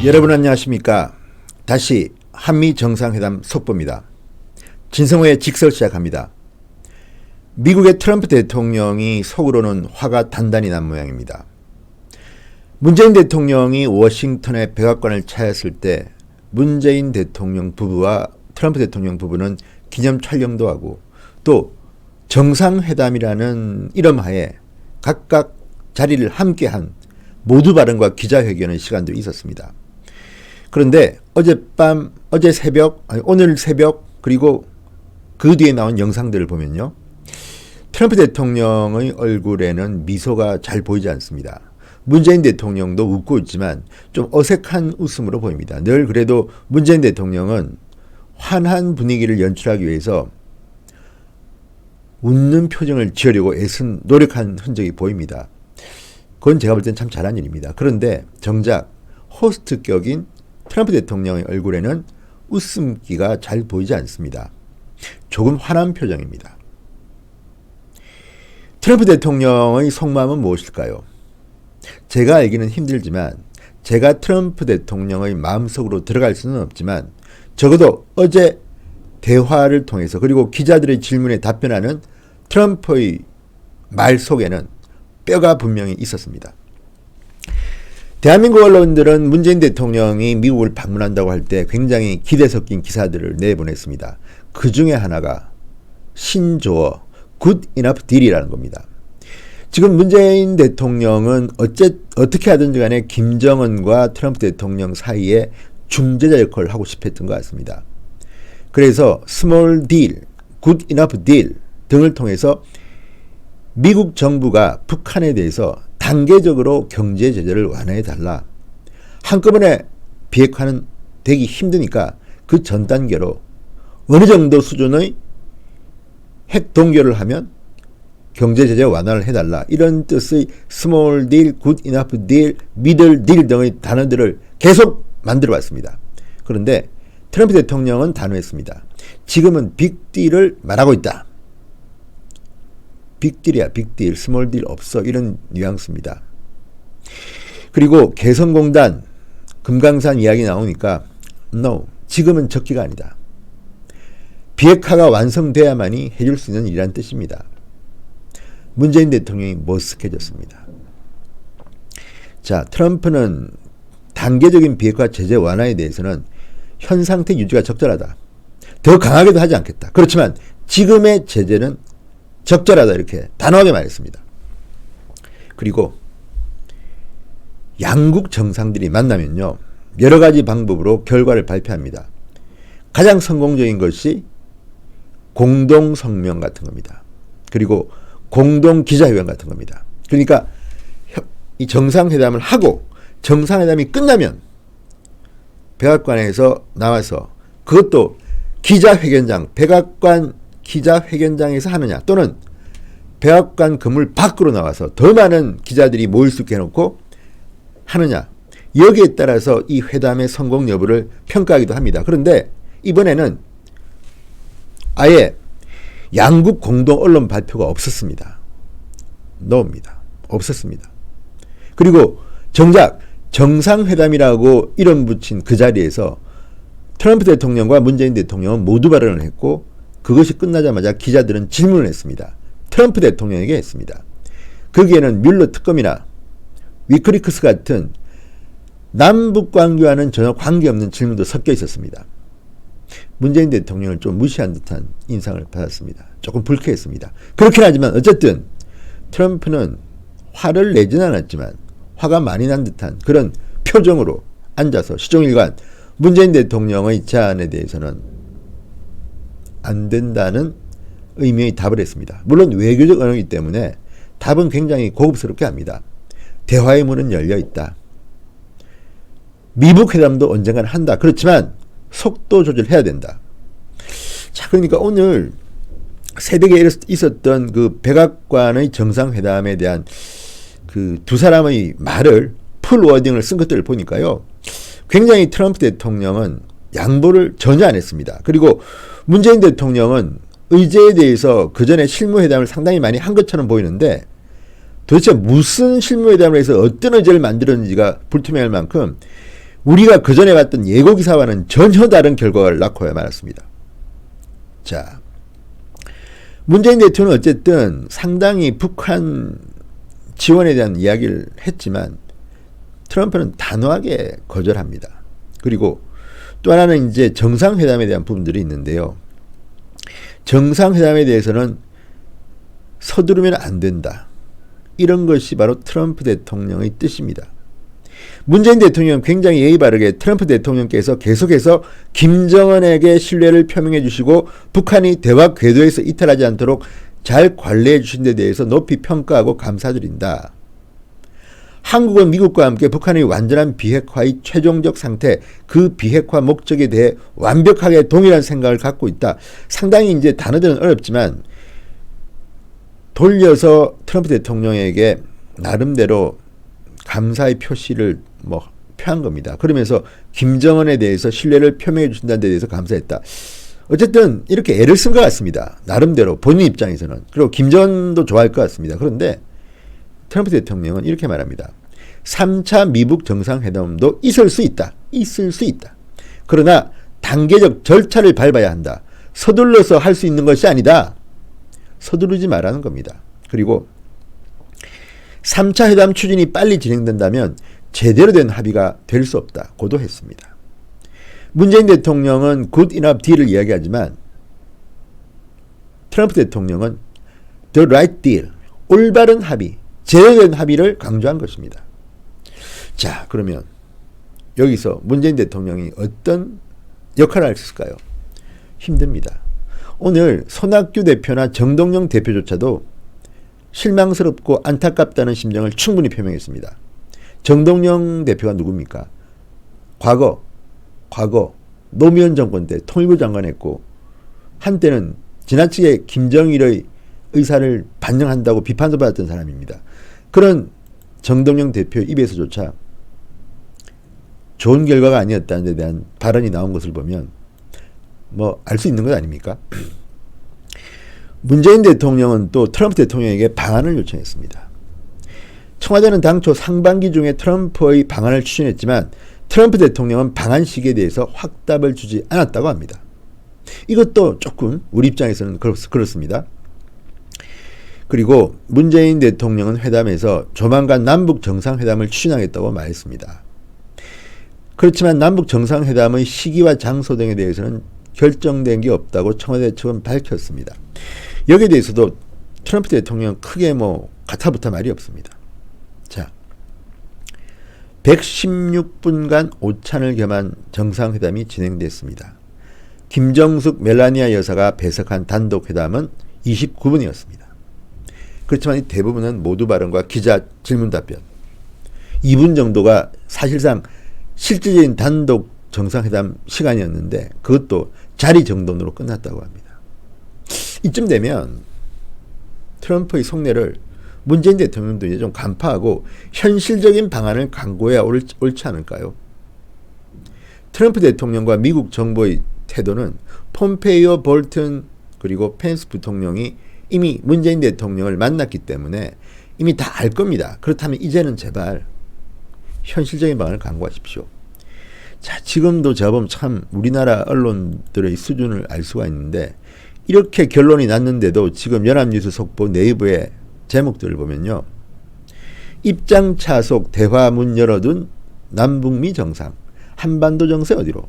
여러분 안녕하십니까. 다시 한미 정상회담 속보입니다. 진성호의 직설 시작합니다. 미국의 트럼프 대통령이 속으로는 화가 단단히 난 모양입니다. 문재인 대통령이 워싱턴의 백악관을 찾았을 때 문재인 대통령 부부와 트럼프 대통령 부부는 기념 촬영도 하고 또 정상회담이라는 이름 하에 각각 자리를 함께한 모두 발언과 기자회견의 시간도 있었습니다. 그런데 오늘 새벽 그리고 그 뒤에 나온 영상들을 보면요. 트럼프 대통령의 얼굴에는 미소가 잘 보이지 않습니다. 문재인 대통령도 웃고 있지만 좀 어색한 웃음으로 보입니다. 늘 그래도 문재인 대통령은 환한 분위기를 연출하기 위해서 웃는 표정을 지으려고 애쓴 노력한 흔적이 보입니다. 그건 제가 볼 땐 참 잘한 일입니다. 그런데 정작 호스트격인 트럼프 대통령의 얼굴에는 웃음기가 잘 보이지 않습니다. 조금 화난 표정입니다. 트럼프 대통령의 속마음은 무엇일까요? 제가 알기는 힘들지만 제가 트럼프 대통령의 마음속으로 들어갈 수는 없지만 적어도 어제 대화를 통해서 그리고 기자들의 질문에 답변하는 트럼프의 말 속에는 뼈가 분명히 있었습니다. 대한민국 언론들은 문재인 대통령이 미국을 방문한다고 할 때 굉장히 기대 섞인 기사들을 내보냈습니다. 그 중에 하나가 신조어 good enough deal이라는 겁니다. 지금 문재인 대통령은 어떻게 하든지 간에 김정은과 트럼프 대통령 사이에 중재자 역할을 하고 싶었던 것 같습니다. 그래서 small deal, good enough deal 등을 통해서 미국 정부가 북한에 대해서 단계적으로 경제 제재를 완화해달라. 한꺼번에 비핵화는 되기 힘드니까 그 전 단계로 어느 정도 수준의 핵 동결을 하면 경제 제재 완화를 해달라. 이런 뜻의 small deal, good enough deal, middle deal 등의 단어들을 계속 만들어 왔습니다. 그런데 트럼프 대통령은 단호했습니다. 지금은 빅딜을 말하고 있다. 빅딜이야, 빅딜. 스몰딜 없어. 이런 뉘앙스입니다. 그리고 개성공단, 금강산 이야기 나오니까 no, 지금은 적기가 아니다. 비핵화가 완성돼야만이 해줄 수 있는 일이라는 뜻입니다. 문재인 대통령이 머쓱해졌습니다. 자, 트럼프는 단계적인 비핵화 제재 완화에 대해서는 현 상태 유지가 적절하다. 더 강하게도 하지 않겠다. 그렇지만 지금의 제재는 적절하다 이렇게 단호하게 말했습니다. 그리고 양국 정상들이 만나면요. 여러 가지 방법으로 결과를 발표합니다. 가장 성공적인 것이 공동성명 같은 겁니다. 그리고 공동기자회견 같은 겁니다. 그러니까 이 정상회담을 하고 정상회담이 끝나면 백악관에서 나와서 그것도 기자회견장, 백악관 기자회견장에서 하느냐 또는 백악관 건물 밖으로 나와서 더 많은 기자들이 모일 수 있게 해놓고 하느냐 여기에 따라서 이 회담의 성공 여부를 평가하기도 합니다. 그런데 이번에는 아예 양국 공동 언론 발표가 없었습니다. 노입니다. 없었습니다. 그리고 정작 정상회담이라고 이름 붙인 그 자리에서 트럼프 대통령과 문재인 대통령은 모두 발언을 했고 그것이 끝나자마자 기자들은 질문을 했습니다. 트럼프 대통령에게 했습니다. 거기에는 뮬러 특검이나 위크리크스 같은 남북 관계와는 전혀 관계없는 질문도 섞여 있었습니다. 문재인 대통령을 좀 무시한 듯한 인상을 받았습니다. 조금 불쾌했습니다. 그렇긴 하지만 어쨌든 트럼프는 화를 내지는 않았지만 화가 많이 난 듯한 그런 표정으로 앉아서 시종일관 문재인 대통령의 제안에 대해서는 안 된다는 의미의 답을 했습니다. 물론 외교적 언어이기 때문에 답은 굉장히 고급스럽게 합니다. 대화의 문은 열려 있다. 미북 회담도 언젠간 한다. 그렇지만 속도 조절해야 된다. 자, 그러니까 오늘 새벽에 있었던 그 백악관의 정상회담에 대한 그 두 사람의 말을 풀 워딩을 쓴 것들을 보니까요. 굉장히 트럼프 대통령은 양보를 전혀 안 했습니다. 그리고 문재인 대통령은 의제에 대해서 그 전에 실무회담을 상당히 많이 한 것처럼 보이는데 도대체 무슨 실무회담을 해서 어떤 의제를 만들었는지가 불투명할 만큼 우리가 그전에 봤던 예고기사와는 전혀 다른 결과를 낳고야 말았습니다. 자, 문재인 대통령은 어쨌든 상당히 북한 지원에 대한 이야기를 했지만 트럼프는 단호하게 거절합니다. 그리고 또 하나는 이제 정상회담에 대한 부분들이 있는데요. 정상회담에 대해서는 서두르면 안 된다. 이런 것이 바로 트럼프 대통령의 뜻입니다. 문재인 대통령은 굉장히 예의 바르게 트럼프 대통령께서 계속해서 김정은에게 신뢰를 표명해 주시고 북한이 대화 궤도에서 이탈하지 않도록 잘 관리해 주신 데 대해서 높이 평가하고 감사드린다. 한국은 미국과 함께 북한의 완전한 비핵화의 최종적 상태, 그 비핵화 목적에 대해 완벽하게 동일한 생각을 갖고 있다. 상당히 이제 단어들은 어렵지만 돌려서 트럼프 대통령에게 나름대로 감사의 표시를 표한 겁니다. 그러면서 김정은에 대해서 신뢰를 표명해 주신다는 데 대해서 감사했다. 어쨌든 이렇게 애를 쓴 것 같습니다. 나름대로 본인 입장에서는. 그리고 김정은도 좋아할 것 같습니다. 그런데 트럼프 대통령은 이렇게 말합니다. 3차 미북 정상회담도 있을 수 있다. 있을 수 있다. 그러나 단계적 절차를 밟아야 한다. 서둘러서 할 수 있는 것이 아니다. 서두르지 말라는 겁니다. 그리고 3차 회담 추진이 빨리 진행된다면 제대로 된 합의가 될 수 없다. 고도했습니다. 문재인 대통령은 good enough deal을 이야기하지만 트럼프 대통령은 the right deal, 올바른 합의, 제대로 된 합의를 강조한 것입니다. 자, 그러면 여기서 문재인 대통령이 어떤 역할을 할 수 있을까요? 힘듭니다. 오늘 손학규 대표나 정동영 대표조차도 실망스럽고 안타깝다는 심정을 충분히 표명했습니다. 정동영 대표가 누굽니까? 과거 노무현 정권 때 통일부 장관했고 한때는 지나치게 김정일의 의사를 반영한다고 비판도 받았던 사람입니다. 그런 정동영 대표 입에서조차 좋은 결과가 아니었다는 데 대한 발언이 나온 것을 보면 알 수 있는 것 아닙니까? 문재인 대통령은 또 트럼프 대통령에게 방안을 요청했습니다. 청와대는 당초 상반기 중에 트럼프의 방안을 추진했지만 트럼프 대통령은 방안 시기에 대해서 확답을 주지 않았다고 합니다. 이것도 조금 우리 입장에서는 그렇습니다. 그리고 문재인 대통령은 회담에서 조만간 남북 정상회담을 추진하겠다고 말했습니다. 그렇지만 남북 정상회담의 시기와 장소 등에 대해서는 결정된 게 없다고 청와대 측은 밝혔습니다. 여기에 대해서도 트럼프 대통령은 크게 가타부타 말이 없습니다. 자, 116분간 오찬을 겸한 정상회담이 진행됐습니다. 김정숙 멜라니아 여사가 배석한 단독회담은 29분이었습니다. 그렇지만 이 대부분은 모두 발언과 기자 질문 답변 2분 정도가 사실상 실질적인 단독 정상회담 시간이었는데 그것도 자리 정돈으로 끝났다고 합니다. 이쯤 되면 트럼프의 속내를 문재인 대통령도 이제 좀 간파하고 현실적인 방안을 강구해야 옳지 않을까요? 트럼프 대통령과 미국 정부의 태도는 폼페이오, 볼튼 그리고 펜스 부통령이 이미 문재인 대통령을 만났기 때문에 이미 다 알 겁니다. 그렇다면 이제는 제발 현실적인 방안을 강구하십시오. 자, 지금도 제가 보면 참 우리나라 언론들의 수준을 알 수가 있는데 이렇게 결론이 났는데도 지금 연합뉴스 속보 네이버의 제목들을 보면요. 입장차 속 대화 문 열어둔 남북미 정상, 한반도 정세 어디로?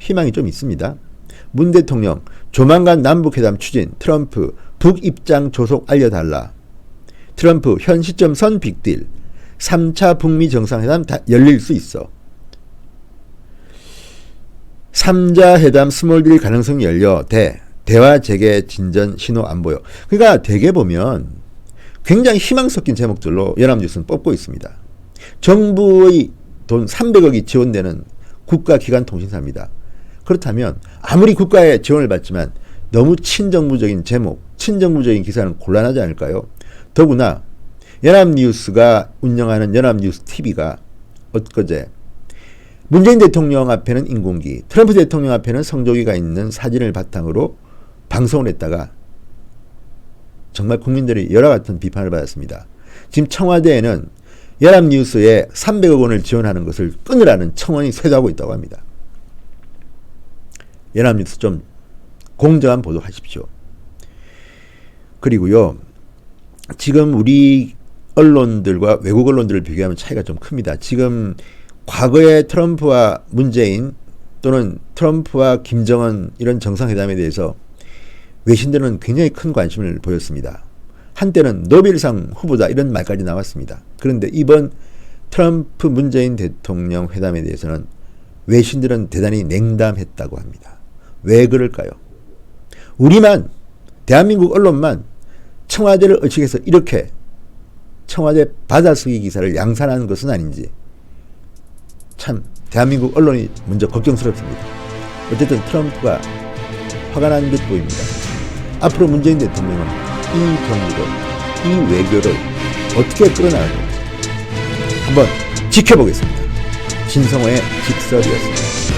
희망이 좀 있습니다. 문 대통령, 조만간 남북회담 추진, 트럼프, 북입장 조속 알려달라. 트럼프, 현 시점 선 빅딜, 3차 북미 정상회담 열릴 수 있어. 3자 회담 스몰딜 가능성이 열려 대화 재개 진전 신호 안 보여. 그러니까 대개 보면 굉장히 희망 섞인 제목들로 연합뉴스는 뽑고 있습니다. 정부의 돈 300억이 지원되는 국가기관 통신사입니다. 그렇다면 아무리 국가의 지원을 받지만 너무 친정부적인 제목, 친정부적인 기사는 곤란하지 않을까요? 더구나 연합뉴스가 운영하는 연합뉴스 TV가 엊그제 문재인 대통령 앞에는 인공기, 트럼프 대통령 앞에는 성조기가 있는 사진을 바탕으로 방송을 했다가 정말 국민들이 열화 같은 비판을 받았습니다. 지금 청와대에는 연합뉴스에 300억 원을 지원하는 것을 끊으라는 청원이 쇄도하고 있다고 합니다. 연합뉴스 좀 공정한 보도하십시오. 그리고요, 지금 우리 언론들과 외국 언론들을 비교하면 차이가 좀 큽니다. 지금 과거에 트럼프와 문재인 또는 트럼프와 김정은 이런 정상회담에 대해서 외신들은 굉장히 큰 관심을 보였습니다. 한때는 노벨상 후보다 이런 말까지 나왔습니다. 그런데 이번 트럼프 문재인 대통령 회담에 대해서는 외신들은 대단히 냉담했다고 합니다. 왜 그럴까요? 우리만, 대한민국 언론만 청와대를 의식해서 이렇게 청와대 받아쓰기 기사를 양산하는 것은 아닌지 참 대한민국 언론이 먼저 걱정스럽습니다. 어쨌든 트럼프가 화가 난 듯 보입니다. 앞으로 문재인 대통령은 이 경우를, 이 외교를 어떻게 끌어나가는지 한번 지켜보겠습니다. 진성호의 직설이었습니다.